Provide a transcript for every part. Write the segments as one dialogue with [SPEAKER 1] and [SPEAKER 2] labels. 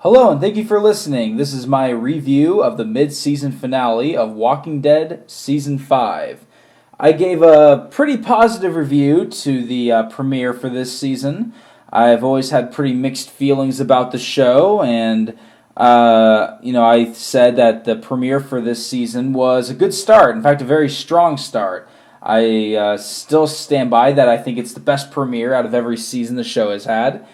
[SPEAKER 1] Hello, and thank you for listening. This is my review of the mid-season finale of Walking Dead Season 5. I gave a pretty positive review to the premiere for this season. I've always had pretty mixed feelings about the show, and I said that the premiere for this season was a good start. In fact, a very strong start. I still stand by that. I think it's the best premiere out of every season the show has had.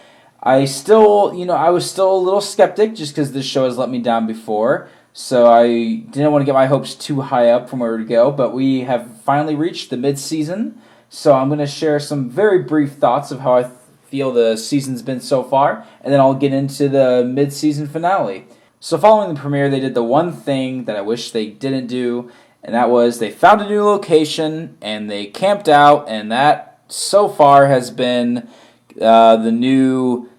[SPEAKER 1] I was still a little skeptic just because this show has let me down before, so I didn't want to get my hopes too high up from where to go, but we have finally reached the mid-season, so I'm going to share some very brief thoughts of how I feel the season's been so far, and then I'll get into the mid-season finale. So following the premiere, they did the one thing that I wish they didn't do, and that was they found a new location, and they camped out, and that so far has been the new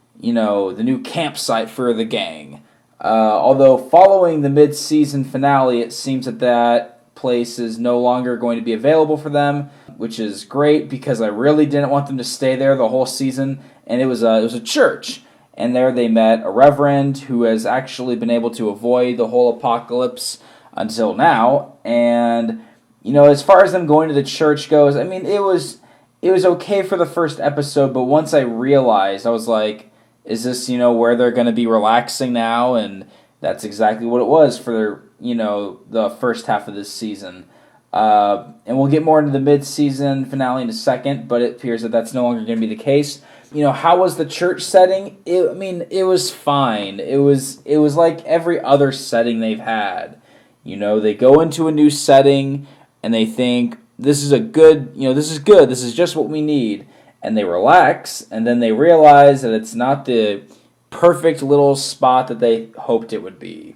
[SPEAKER 1] campsite for the gang. Although following the mid-season finale, it seems that place is no longer going to be available for them, which is great because I really didn't want them to stay there the whole season. And it was a church, and there they met a reverend who has actually been able to avoid the whole apocalypse until now. And as far as them going to the church goes, I mean it was okay for the first episode, but once I realized, I was like, is this, where they're going to be relaxing now? And that's exactly what it was for, the first half of this season. And we'll get more into the mid-season finale in a second, but it appears that that's no longer going to be the case. How was the church setting? It was fine. It was like every other setting they've had. They go into a new setting, and they think, this is good, this is just what we need. And they relax, and then they realize that it's not the perfect little spot that they hoped it would be.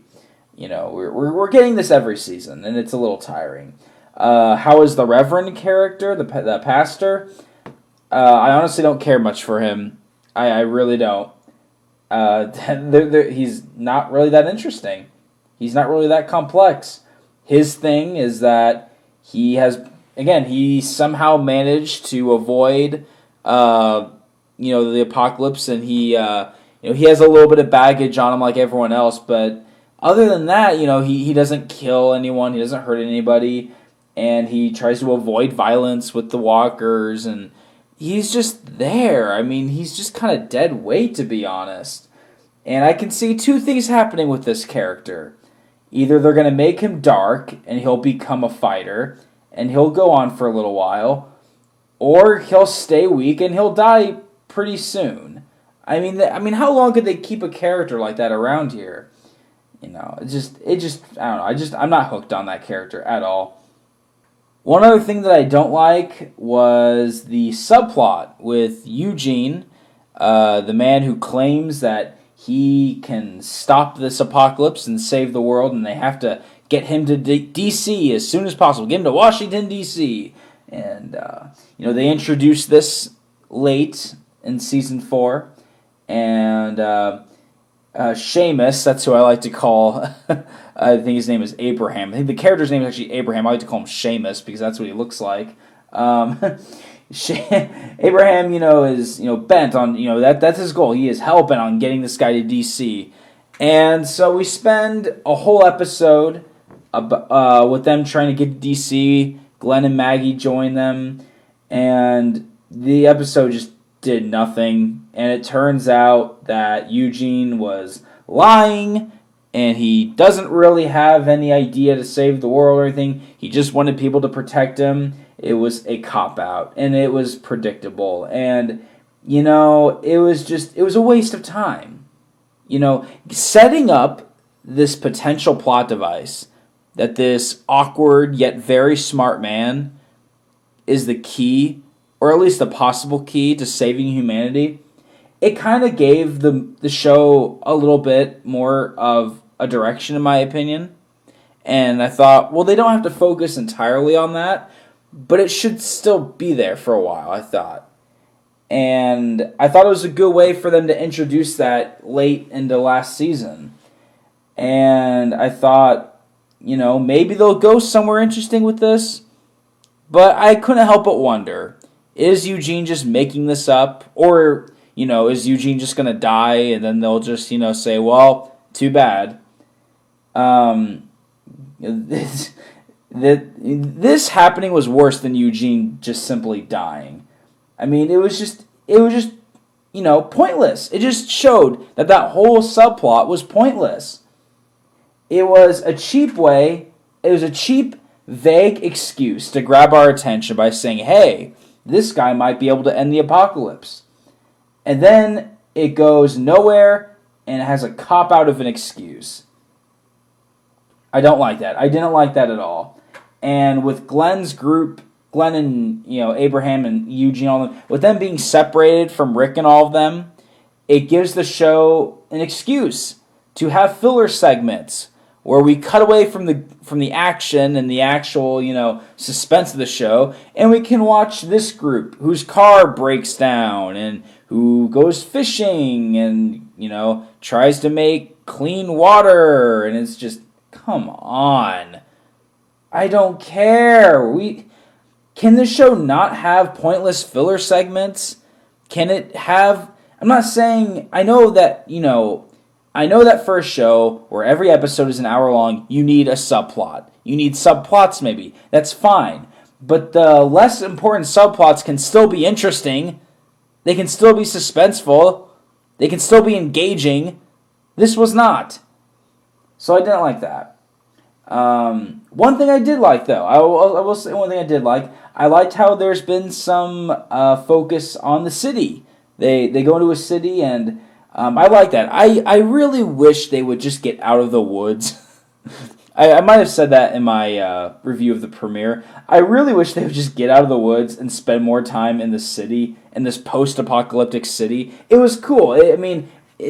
[SPEAKER 1] We're getting this every season, and it's a little tiring. How is the Reverend character, the pastor? I honestly don't care much for him. I really don't. He's not really that interesting. He's not really that complex. His thing is that he somehow managed to avoid the apocalypse, and he has a little bit of baggage on him like everyone else, but other than that, he doesn't kill anyone, he doesn't hurt anybody, and he tries to avoid violence with the walkers, and he's just there. He's just kind of dead weight, to be honest. And I can see two things happening with this character. Either they're going to make him dark, and he'll become a fighter, and he'll go on for a little while, or he'll stay weak and he'll die pretty soon. How long could they keep a character like that around here? I don't know. I'm not hooked on that character at all. One other thing that I don't like was the subplot with Eugene, the man who claims that he can stop this apocalypse and save the world, and they have to get him to D.C. as soon as possible. Get him to Washington, D.C., and, they introduced this late in Season 4. And Seamus, that's who I like to call, I think his name is Abraham. I think the character's name is actually Abraham. I like to call him Seamus because that's what he looks like. Abraham, is, bent on, that's his goal. He is hell-bent on getting this guy to D.C. And so we spend a whole episode with them trying to get to D.C., Glenn and Maggie join them, and the episode just did nothing. And it turns out that Eugene was lying, and he doesn't really have any idea to save the world or anything. He just wanted people to protect him. It was a cop-out, and it was predictable. And, it was a waste of time. Setting up this potential plot device that this awkward yet very smart man is the key, or at least the possible key to saving humanity, it kind of gave the show a little bit more of a direction, in my opinion. And I thought, well, they don't have to focus entirely on that, but it should still be there for a while, I thought. And I thought it was a good way for them to introduce that late into last season. And I thought, maybe they'll go somewhere interesting with this. But I couldn't help but wonder, is Eugene just making this up? Or is Eugene just going to die? And then they'll just, say, well, too bad. This happening was worse than Eugene just simply dying. I mean, it was just pointless. It just showed that whole subplot was pointless. It was a cheap vague excuse to grab our attention by saying, hey, this guy might be able to end the apocalypse. And then it goes nowhere and has a cop-out of an excuse. I don't like that. I didn't like that at all. And with Glenn's group, Glenn and Abraham and Eugene, all of them, with them being separated from Rick and all of them, it gives the show an excuse to have filler segments where we cut away from the action and the actual suspense of the show, and we can watch this group whose car breaks down and who goes fishing and tries to make clean water, and it's just, come on. I don't care. Can this show not have pointless filler segments? Can it have... I'm not saying... I know that first show, where every episode is an hour long, you need a subplot. You need subplots, maybe. That's fine. But the less important subplots can still be interesting. They can still be suspenseful. They can still be engaging. This was not. So I didn't like that. One thing I did like, though, I will say one thing I did like. I liked how there's been some focus on the city. They go into a city, and I like that. I really wish they would just get out of the woods. I might have said that in my review of the premiere. I really wish they would just get out of the woods and spend more time in the city, in this post-apocalyptic city. It was cool.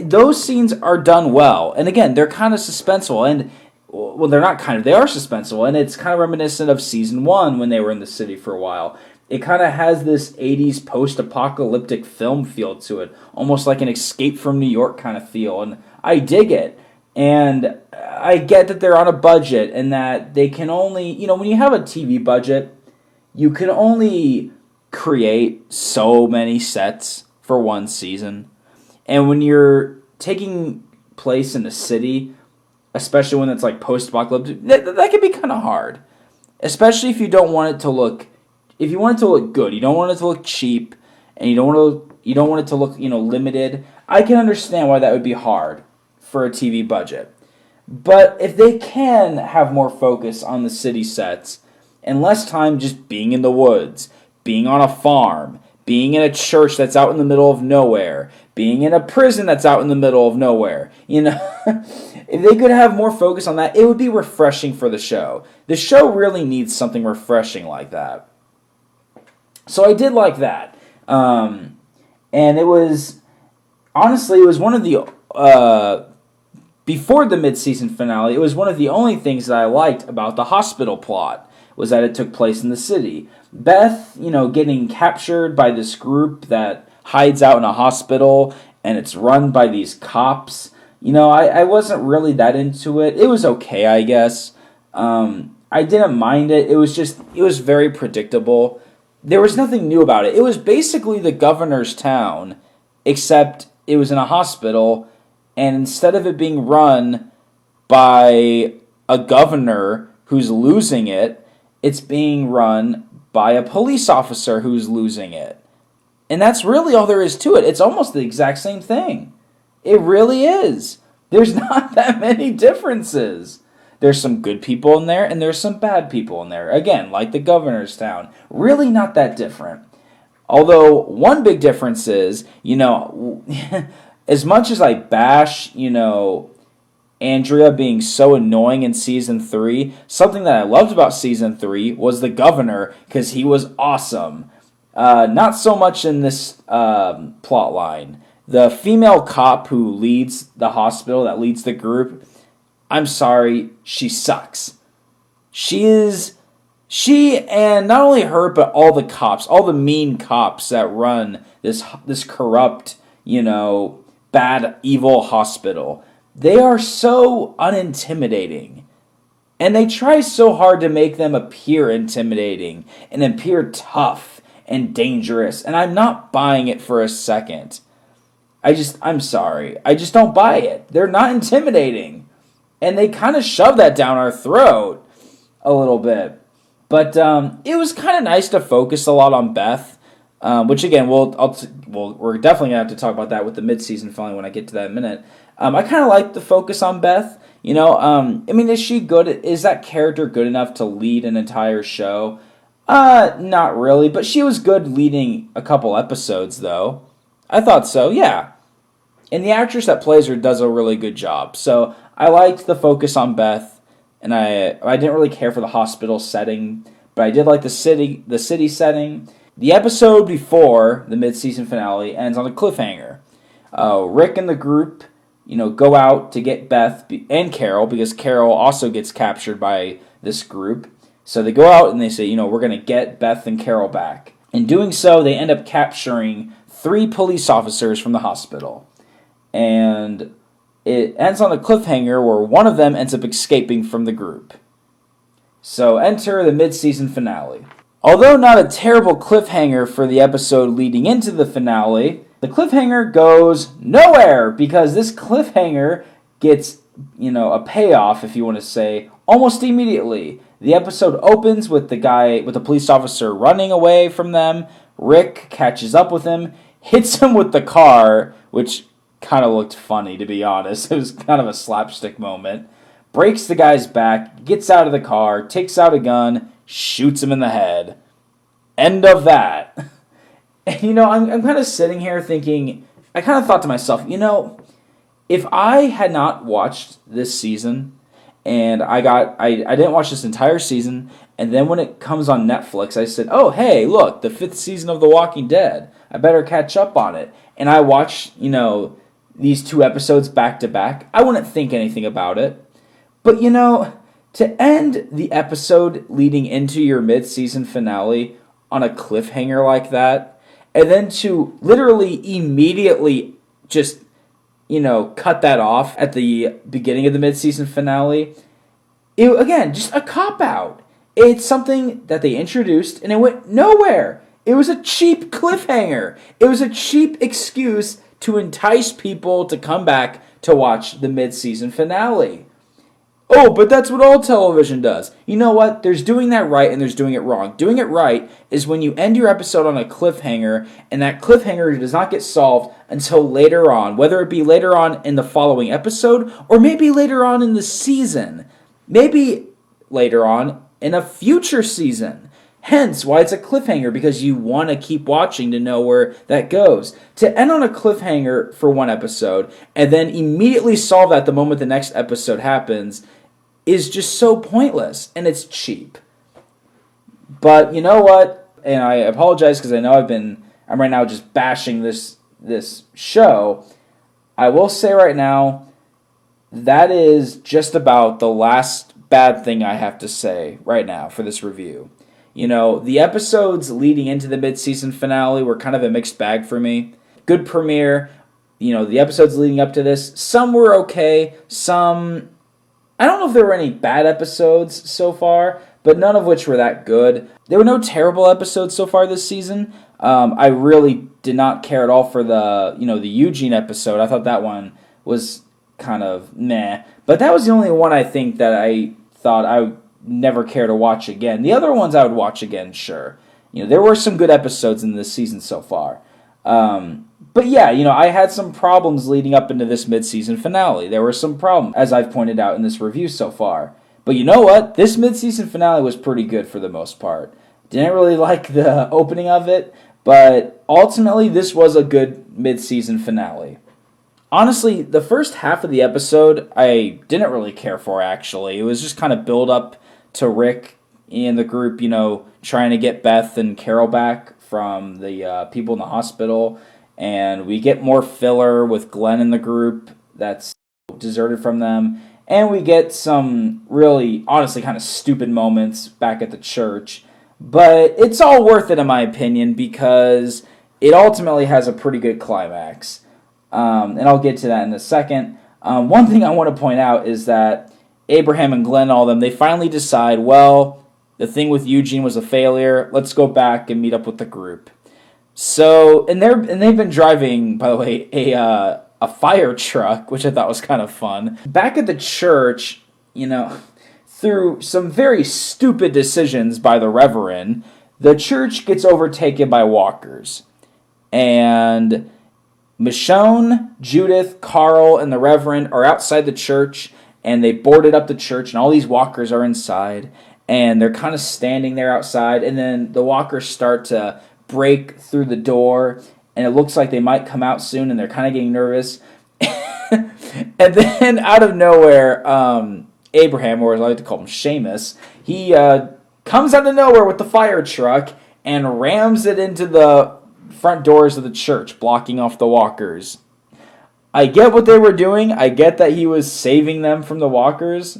[SPEAKER 1] Those scenes are done well. And again, they're kind of suspenseful, and well, they're not kind of, they are suspenseful, and it's kind of reminiscent of season 1 when they were in the city for a while. It kind of has this 80s post-apocalyptic film feel to it, almost like an Escape from New York kind of feel, and I dig it. And I get that they're on a budget, and that they can only, when you have a TV budget, you can only create so many sets for one season. And when you're taking place in a city, especially when it's like post-apocalyptic, that can be kind of hard. Especially if you don't want it to look, if you want it to look good, you don't want it to look cheap, and you don't want it to look, limited. I can understand why that would be hard for a TV budget. But if they can have more focus on the city sets and less time just being in the woods, being on a farm, being in a church that's out in the middle of nowhere, being in a prison that's out in the middle of nowhere, if they could have more focus on that, it would be refreshing for the show. The show really needs something refreshing like that. So I did like that. And it was, honestly, it was one of the, before the mid-season finale, it was one of the only things that I liked about the hospital plot, was that it took place in the city. Beth, getting captured by this group that hides out in a hospital, and it's run by these cops. I wasn't really that into it. It was okay, I guess. I didn't mind it. It was very predictable. There was nothing new about it. It was basically the governor's town, except it was in a hospital, and instead of it being run by a governor who's losing it, it's being run by a police officer who's losing it. And that's really all there is to it. It's almost the exact same thing. It really is. There's not that many differences. There's some good people in there, and there's some bad people in there. Again, like the governor's town. Really not that different. Although, one big difference is, as much as I bash, Andrea being so annoying in Season 3, something that I loved about Season 3 was the governor, because he was awesome. Not so much in this plot line. The female cop who leads the hospital, that leads the group, I'm sorry, she sucks. She and not only her, but all the cops, all the mean cops that run this corrupt, bad, evil hospital. They are so unintimidating. And they try so hard to make them appear intimidating and appear tough and dangerous. And I'm not buying it for a second. I'm sorry. I just don't buy it. They're not intimidating. And they kind of shove that down our throat a little bit. But it was kind of nice to focus a lot on Beth, which again, we're definitely going to have to talk about that with the mid-season finale when I get to that in a minute. I kind of like the focus on Beth. Is she good? Is that character good enough to lead an entire show? Not really, but she was good leading a couple episodes, though. I thought so, yeah. And the actress that plays her does a really good job. So I liked the focus on Beth, and I didn't really care for the hospital setting, but I did like the city setting. The episode before the mid-season finale ends on a cliffhanger. Rick and the group, go out to get Beth and Carol, because Carol also gets captured by this group. So they go out and they say, we're going to get Beth and Carol back. In doing so, they end up capturing 3 police officers from the hospital. And it ends on a cliffhanger where one of them ends up escaping from the group. So enter the mid-season finale. Although not a terrible cliffhanger for the episode leading into the finale, the cliffhanger goes nowhere, because this cliffhanger gets, a payoff, if you want to say, almost immediately. The episode opens with the police officer running away from them. Rick catches up with him, hits him with the car, which kind of looked funny, to be honest. It was kind of a slapstick moment. Breaks the guy's back, gets out of the car, takes out a gun, shoots him in the head. End of that. And, I'm kind of sitting here thinking, I kind of thought to myself, if I had not watched this season, and I didn't watch this entire season, and then when it comes on Netflix, I said, oh, hey, look, the 5th season of The Walking Dead. I better catch up on it. And I watched, these 2 episodes back to back. I wouldn't think anything about it. But, to end the episode leading into your mid-season finale on a cliffhanger like that, and then to literally immediately just, cut that off at the beginning of the mid-season finale, again, just a cop-out. It's something that they introduced, and it went nowhere. It was a cheap cliffhanger. It was a cheap excuse to entice people to come back to watch the mid-season finale. Oh, but that's what all television does. You know what? There's doing that right and there's doing it wrong. Doing it right is when you end your episode on a cliffhanger, and that cliffhanger does not get solved until later on, whether it be later on in the following episode or maybe later on in the season. Maybe later on in a future season. Hence why it's a cliffhanger, because you want to keep watching to know where that goes. To end on a cliffhanger for one episode and then immediately solve that the moment the next episode happens is just so pointless, and it's cheap. But you know what? And I apologize because I know I'm right now just bashing this show. I will say right now, that is just about the last bad thing I have to say right now for this review. The episodes leading into the mid-season finale were kind of a mixed bag for me. Good premiere. The episodes leading up to this, some were okay. Some, I don't know if there were any bad episodes so far, but none of which were that good. There were no terrible episodes so far this season. I really did not care at all for the Eugene episode. I thought that one was kind of meh. But that was the only one I think that I thought I would never care to watch again. The other ones I would watch again, sure. There were some good episodes in this season so far. But yeah, I had some problems leading up into this mid-season finale. There were some problems, as I've pointed out in this review so far. But you know what? This mid-season finale was pretty good for the most part. Didn't really like the opening of it, but ultimately this was a good mid-season finale. Honestly, the first half of the episode I didn't really care for, actually. It was just kind of build up to Rick and the group, trying to get Beth and Carol back from the people in the hospital. And we get more filler with Glenn in the group that's deserted from them. And we get some really, honestly, kind of stupid moments back at the church. But it's all worth it, in my opinion, because it ultimately has a pretty good climax. And I'll get to that in a second. One thing I want to point out is that Abraham and Glenn, all of them, they finally decide, well, the thing with Eugene was a failure. Let's go back and meet up with the group. So, they've been driving, by the way, a fire truck, which I thought was kind of fun. Back at the church, through some very stupid decisions by the Reverend, the church gets overtaken by walkers. And Michonne, Judith, Carl, and the Reverend are outside the church, and they boarded up the church, and all these walkers are inside, and they're kind of standing there outside, and then the walkers start to break through the door, and it looks like they might come out soon, and they're kind of getting nervous. And then out of nowhere, Abraham, or as I like to call him, Seamus, he comes out of nowhere with the fire truck and rams it into the front doors of the church, blocking off the walkers. I get what they were doing. I get that he was saving them from the walkers.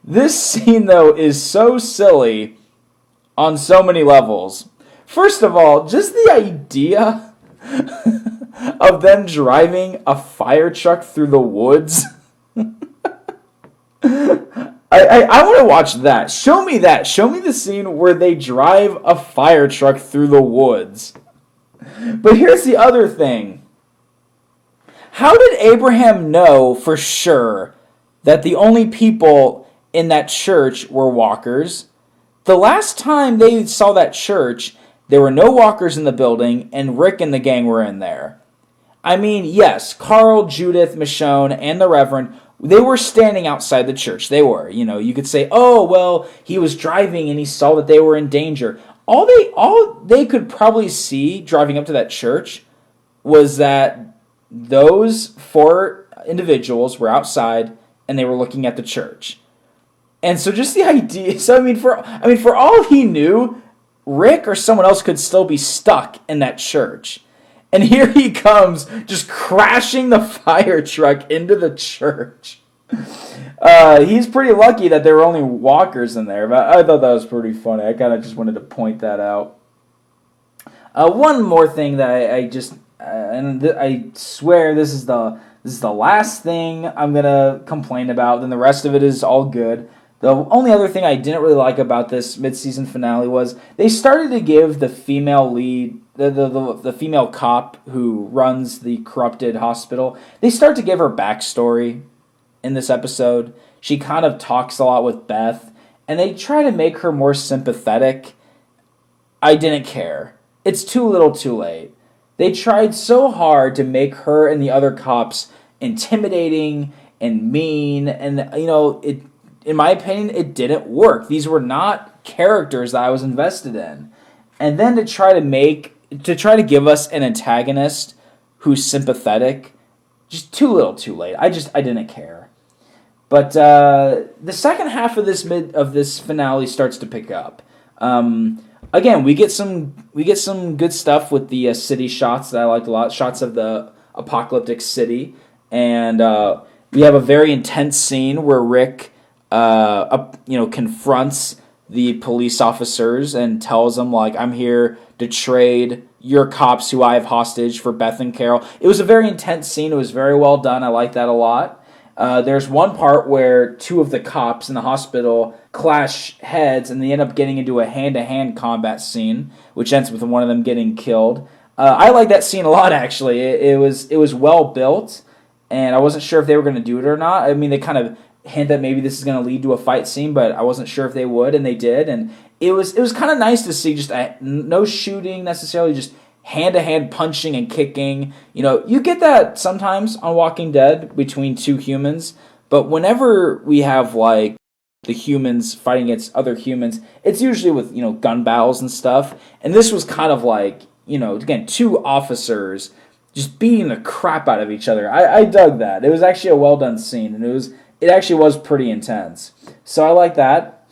[SPEAKER 1] This scene, though, is so silly on so many levels. First of all, just the idea of them driving a fire truck through the woods. I want to watch that. Show me that. Show me the scene where they drive a fire truck through the woods. But here's the other thing. How did Abraham know for sure that the only people in that church were walkers? The last time they saw that church, there were no walkers in the building, and Rick and the gang were in there. I mean, yes, Carl, Judith, Michonne, and the Reverend, they were standing outside the church. They were. You could say, oh, well, he was driving and he saw that they were in danger. All they could probably see driving up to that church was that those 4 individuals were outside and they were looking at the church. And so just the idea, for all he knew, Rick or someone else could still be stuck in that church. And here he comes, just crashing the fire truck into the church. He's pretty lucky that there were only walkers in there, but I thought that was pretty funny. I kind of just wanted to point that out. One more thing that I swear this is the last thing I'm gonna complain about. Then the rest of it is all good. The only other thing I didn't really like about this mid-season finale was they started to give the female lead, the female cop who runs the corrupted hospital, they start to give her backstory in this episode. She kind of talks a lot with Beth, and they try to make her more sympathetic. I didn't care. It's too little too late. They tried so hard to make her and the other cops intimidating and mean, and in my opinion, it didn't work. These were not characters that I was invested in. And then to try to give us an antagonist who's sympathetic, just too little too late. I didn't care. But the second half of this finale starts to pick up. Again, we get some good stuff with the city shots that I liked a lot. Shots of the apocalyptic city. And we have a very intense scene where Rick confronts the police officers and tells them, like, I'm here to trade your cops who I have hostage for Beth and Carol. It was a very intense scene. It was very well done. I like that a lot. There's one part where 2 of the cops in the hospital clash heads and they end up getting into a hand-to-hand combat scene, which ends with one of them getting killed. I like that scene a lot, actually. It was well built, and I wasn't sure if they were going to do it or not. I mean, they kind of hint that maybe this is going to lead to a fight scene, but I wasn't sure if they would, and they did. And it was kind of nice to see just no shooting necessarily, just hand-to-hand punching and kicking. You get that sometimes on Walking Dead between 2 humans, but whenever we have, like, the humans fighting against other humans, it's usually with, gun battles and stuff. And this was kind of like, again, 2 officers just beating the crap out of each other. I dug that. It was actually a well-done scene, and it actually was pretty intense. So I like that.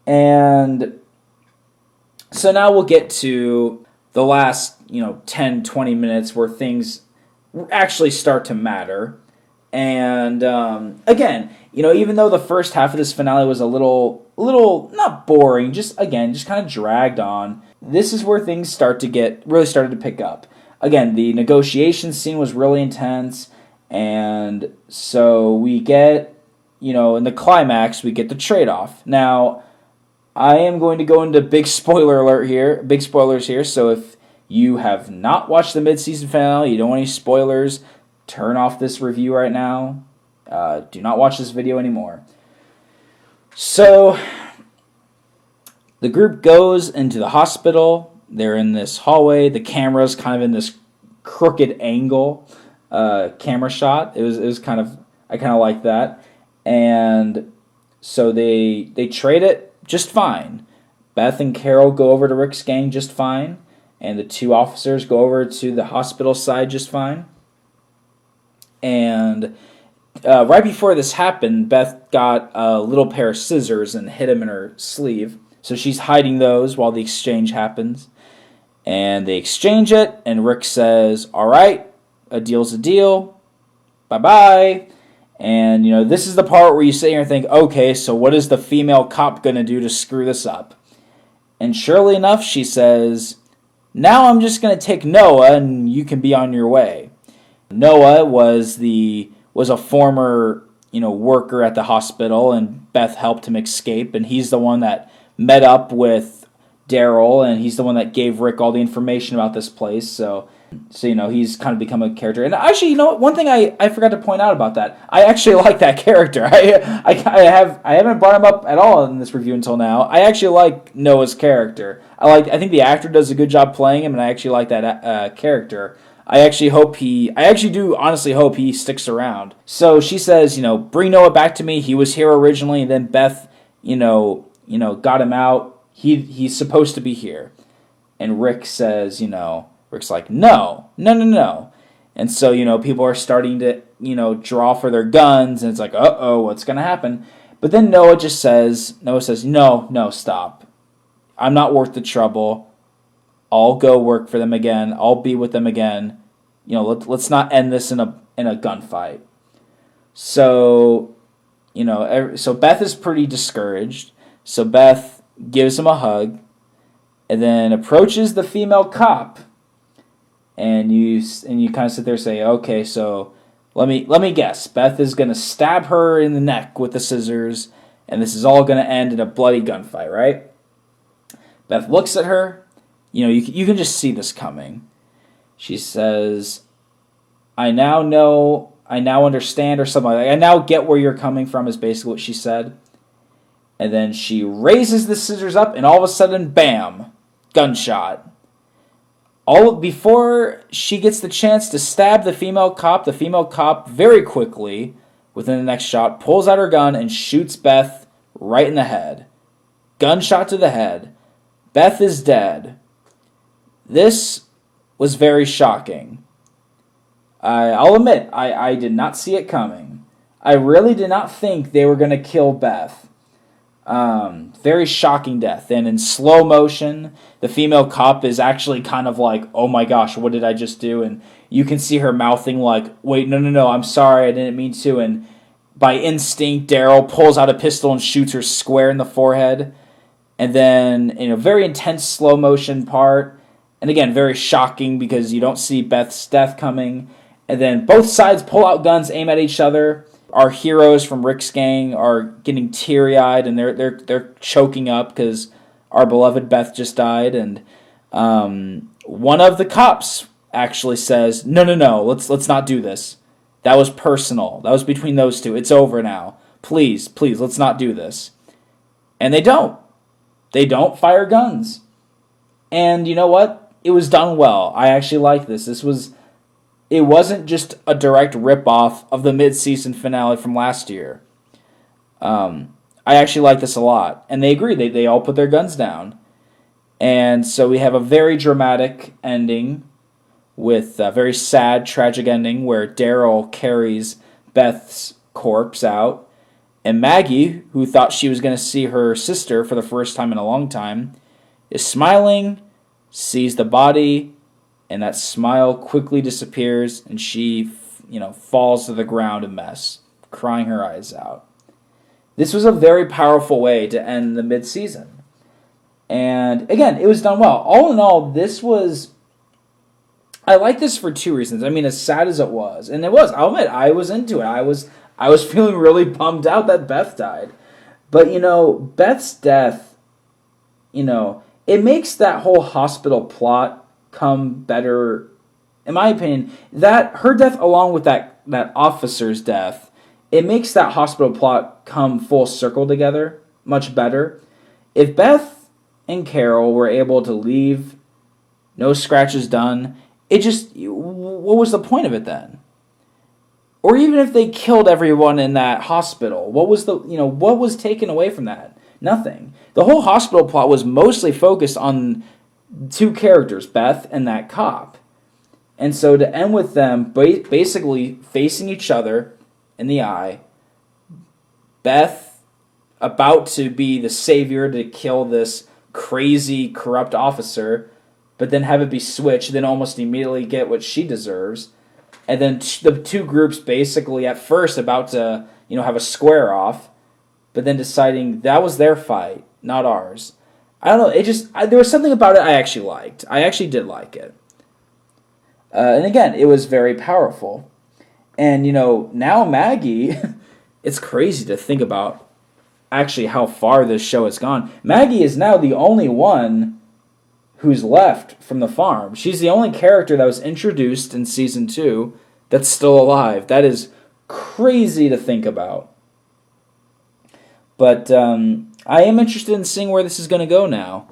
[SPEAKER 1] And so now we'll get to the last, 10, 20 minutes where things actually start to matter. And again, even though the first half of this finale was a little not boring, just kind of dragged on, this is where things really started to pick up. Again, the negotiation scene was really intense, and so we get, in the climax, we get the trade-off. Now, I am going to go into big spoilers here, so if you have not watched the mid-season finale, you don't want any spoilers, turn off this review right now. Do not watch this video anymore. So, the group goes into the hospital. They're in this hallway. The camera's kind of in this crooked angle camera shot. It was kind of, I kind of like that. And so they trade it just fine. Beth and Carol go over to Rick's gang just fine. And the two officers go over to the hospital side just fine. And right before this happened, Beth got a little pair of scissors and hid them in her sleeve. So she's hiding those while the exchange happens. And they exchange it, and Rick says, all right, a deal's a deal. Bye-bye. And, this is the part where you sit here and think, okay, so what is the female cop going to do to screw this up? And surely enough, she says, now I'm just going to take Noah, and you can be on your way. Noah was a former, worker at the hospital, and Beth helped him escape, and he's the one that met up with Daryl, and he's the one that gave Rick all the information about this place, so he's kind of become a character. And actually, one thing I forgot to point out about that, I actually like that character. I haven't brought him up at all in this review until now. I actually like Noah's character. I think the actor does a good job playing him, and I actually like that character. I actually do honestly hope he sticks around. So she says, bring Noah back to me. He was here originally, and then Beth, got him out. He's supposed to be here. And Rick says, Rick's like, no. And so, people are starting to, draw for their guns, and it's like, uh-oh, what's going to happen? But then Noah says, no, stop. I'm not worth the trouble. I'll go work for them again. I'll be with them again. Let's not end this in a gunfight. So, so Beth is pretty discouraged. So Beth gives him a hug, and then approaches the female cop, and you kind of sit there and say, okay, so let me guess. Beth is gonna stab her in the neck with the scissors, and this is all gonna end in a bloody gunfight, right? Beth looks at her. You can just see this coming. She says, I now understand, or something like that. I now get where you're coming from, is basically what she said. And then she raises the scissors up, and all of a sudden, bam, gunshot. Before she gets the chance to stab the female cop very quickly, within the next shot, pulls out her gun and shoots Beth right in the head. Gunshot to the head. Beth is dead. This was very shocking. I'll admit, I did not see it coming. I really did not think they were going to kill Beth. Very shocking death. And in slow motion, the female cop is actually kind of like, oh my gosh, what did I just do? And you can see her mouthing like, wait, no, I'm sorry, I didn't mean to. And by instinct, Daryl pulls out a pistol and shoots her square in the forehead. And then, in a very intense slow motion part, and again, very shocking because you don't see Beth's death coming. And then both sides pull out guns, aim at each other. Our heroes from Rick's gang are getting teary-eyed, and they're choking up because our beloved Beth just died. And one of the cops actually says, "No, let's not do this. That was personal. That was between those two. It's over now. Please, let's not do this." And they don't. They don't fire guns. And you know what? It was done well. I actually like this. It wasn't just a direct rip-off of the mid-season finale from last year. I actually like this a lot. And they agree. They all put their guns down. And so we have a very dramatic ending with a very sad, tragic ending where Daryl carries Beth's corpse out. And Maggie, who thought she was going to see her sister for the first time in a long time, is smiling, sees the body, and that smile quickly disappears, and she, falls to the ground a mess, crying her eyes out. This was a very powerful way to end the mid-season. And, again, it was done well. All in all, I like this for two reasons. I mean, as sad as it was, and it was, I'll admit, I was into it. I was feeling really bummed out that Beth died. But, Beth's death, it makes that whole hospital plot come better. In my opinion, that her death along with that officer's death, it makes that hospital plot come full circle together much better. If Beth and Carol were able to leave, no scratches done, what was the point of it then? Or even if they killed everyone in that hospital, what was taken away from that? Nothing. The whole hospital plot was mostly focused on two characters, Beth and that cop. And so to end with them basically facing each other in the eye, Beth about to be the savior to kill this crazy, corrupt officer, but then have it be switched, then almost immediately get what she deserves. And then the two groups basically at first about to, have a square off, but then deciding that was their fight, not ours. I don't know. There was something about it I actually liked. I actually did like it. And again, it was very powerful. And, now Maggie, it's crazy to think about actually how far this show has gone. Maggie is now the only one who's left from the farm. She's the only character that was introduced in season 2 that's still alive. That is crazy to think about. But I am interested in seeing where this is going to go now.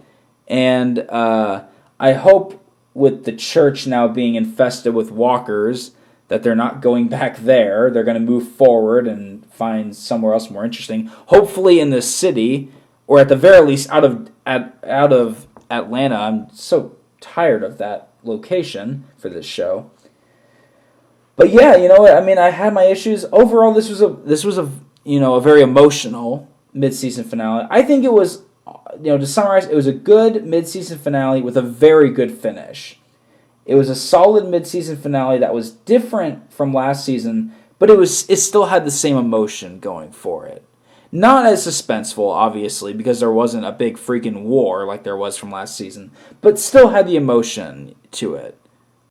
[SPEAKER 1] And I hope with the church now being infested with walkers that they're not going back there. They're going to move forward and find somewhere else more interesting. Hopefully in the city, or at the very least out of Atlanta. I'm so tired of that location for this show. But yeah, I had my issues. Overall, this was a very emotional mid-season finale. I think it was, to summarize, it was a good mid-season finale with a very good finish. It was a solid mid-season finale that was different from last season, but it still had the same emotion going for it. Not as suspenseful, obviously, because there wasn't a big freaking war like there was from last season, but still had the emotion to it.